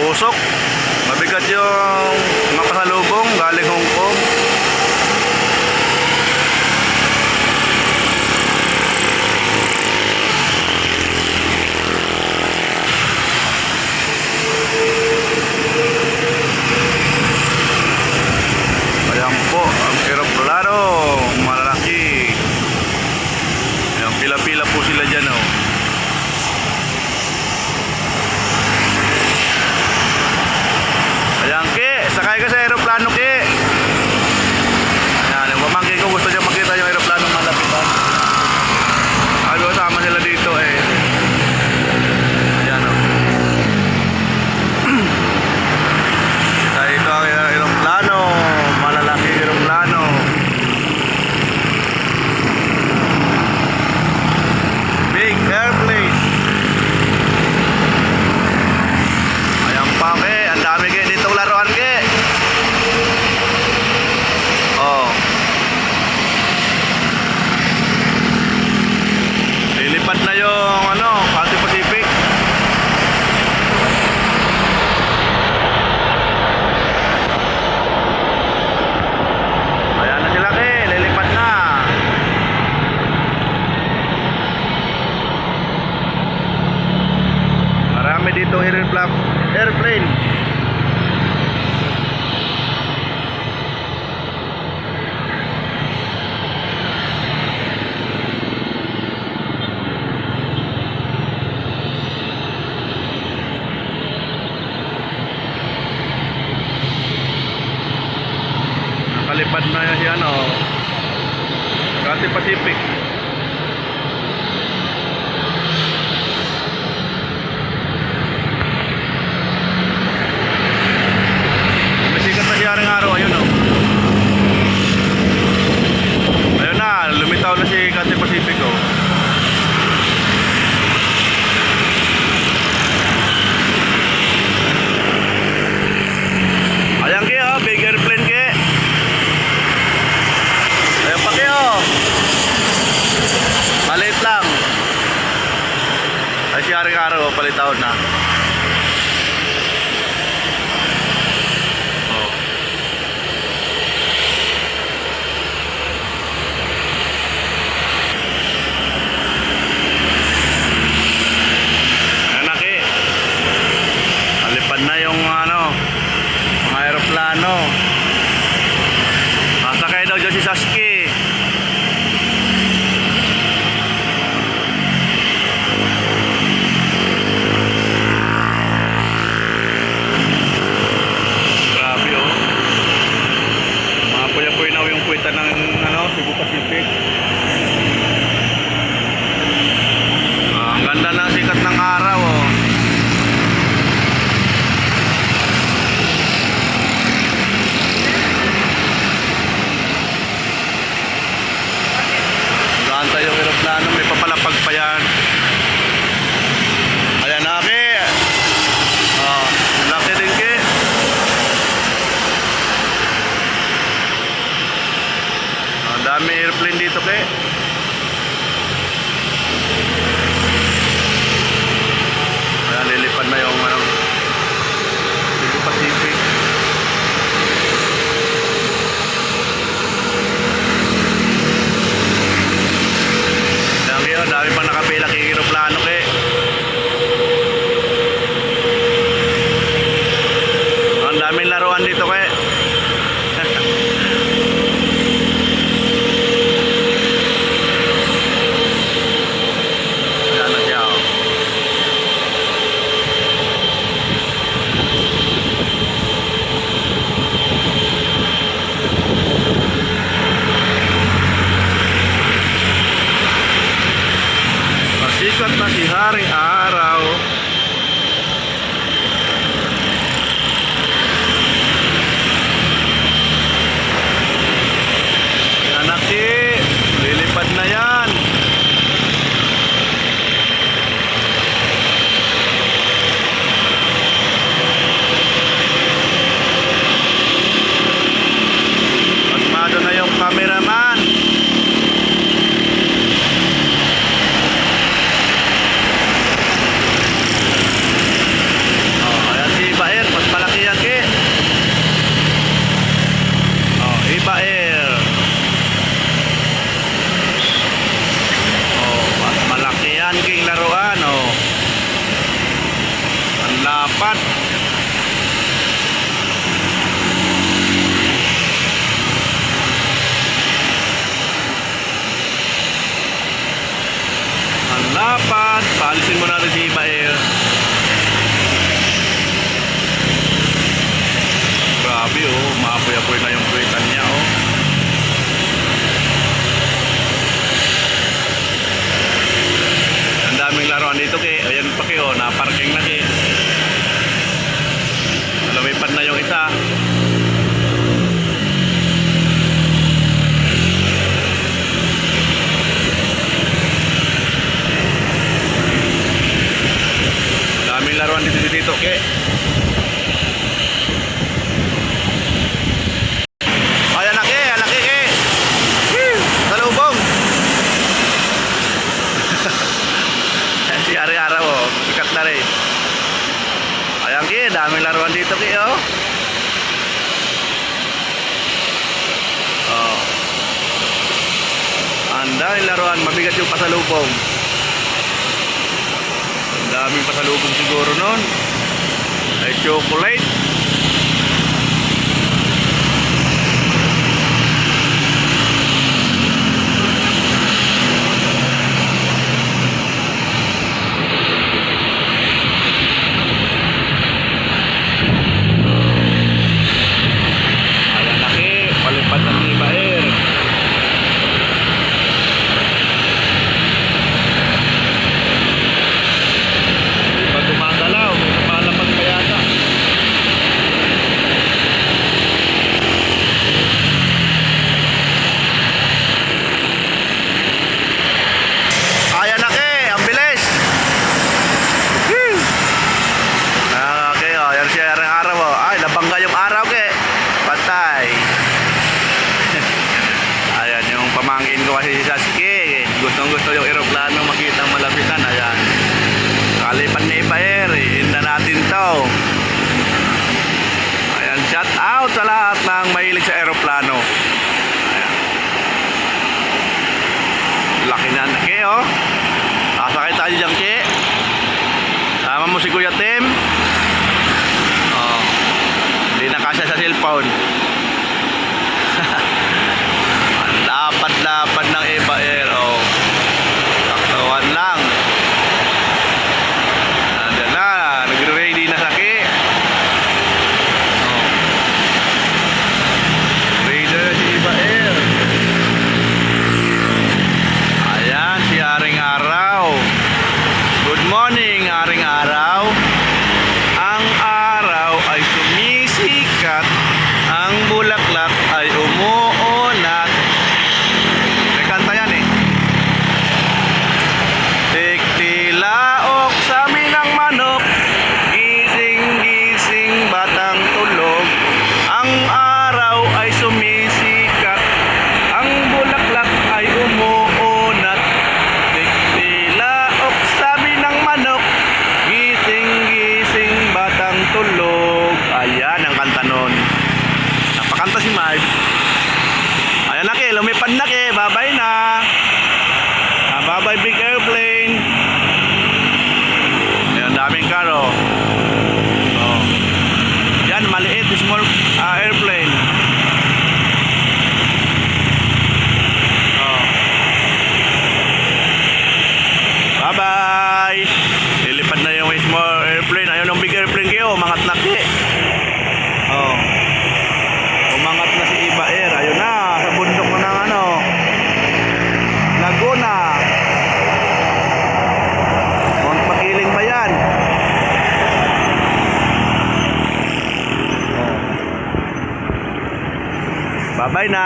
usok. Mabigat yung makasalubong galing Hong Kong. Ayan po ang eroplano, malalaki. Ayan, pila-pila po sila dyan, oh. Ayan, Ki, sakay ka sa eroplano, Ki. Ayan, yung pamangkin ko gusto niya makita yung eroplano malapitan. Sabi ko, sama sila dito, eh. Ayan, oh. Ito ang eroplano, malalaki eroplano. Big airplane. Ayan pa, Ki, ang dami, Ki, ditong laruan, Ki. Oh. Lilipad na yung Cathay Pacific. Ayan na sila, Ki, lilipad na. Marami dito airplane. Nakalipad na yan, Cathay Pacific. Masikat na siya ring araw, ayun, oh. Ayun na, lumitaw na si Cathay Pacific, oh. Ayan, Ki, oh, big airplane, Ki. Ayan pa, Ki, oh. Maliit lang. Ay, si Haring Araw, oh, palitaw na. Oh. Ayan na, Ki. Alipad na yung mga aeroplano. Masakay daw dyan si Sasuke. Grabe, oh. Mapuya-puya na yung puwitan ng Cebu Pacific. Ang ganda ng sikat ng araw, oh. Ganda yung eroplano, may papalapag pa yan. Ayan na, Ki. Oh, laki din, Ki. Ang dami airplane dito, Ki. Ayan, lilipad na yung Cebu Pacific. Ayan, Ki, oh, dami pang nakapila kay eroplano, Ki. Ang daming laruan dito, Ki. Ayan na siya, oh. Pasikat na si Haring Araw. lapad. Ang lapad. Paalisin mo natin si Ibaer. Grabe oh, maapoy-apoy na yung kwetan niya oh. Ang daming laruan dito ke. Ayan pa ke oh, naparking na ke. Lumipad na yung isa. Daming laruan dito ke. Si Ari-Araw oh, sikat na rin. Ayan ki, daming laruan dito ki oh. Oh. Ang daming laruan, mabigat yung pasalubong. Ang daming pasalubong siguro nun. Ay chocolate. Palipad ng Ibaer. Pag gumagalaw, may napalapag pa yata. Ayan na ke, ang bilis. Okay, oh, yan siya ang araw oh. Ay, nabangga yung araw ke. Patay. Ayan yung pamangkin ko kasi si Sasuke. Gustong gusto yung eroplano makita ang malapitan. Ayan. Kalipad ni Ibaer. Hinda natin to. Ayan. Shout out sa lahat ng mahilig sa eroplano. Ayan. Laki na ke oh. Sasakay tayo dyan ke. Sama mo si Kuya Tim. Oh. Hindi na kasya sa cellphone. Lapad-lapad ng Ibaer oh. Saktuhan lang. Nandiyan na, nagre-ready na saki. Oh. Ready na si Ibaer. Ayan si Haring Araw. Good morning Haring Araw. Ang araw ay sumisikat. Ang bulaklak ay umuunat. Tiktilaok sabi ng manok, gising-gising batang tulog. Ang araw ay sumisikat, ang bulaklak ay umuunat. Tiktilaok sabi ng manok, gising-gising batang tulog. Ayan ang kanta nun. Napakanta si Marv. Ayan na ke, lumipad na ke, bye-bye na. Bye-bye big airplane. Ayan, daming karo. Oh. Yan, maliit, small airplane. Oh. Bye-bye. Lilipad na yung small airplane. Ayun yung big airplane kayo, umangat na ki. Oh. Umangat na si Ibaer. Ayun na, sa bundok na ng ano, Laguna. Magpakiling ba yan? Bye-bye na.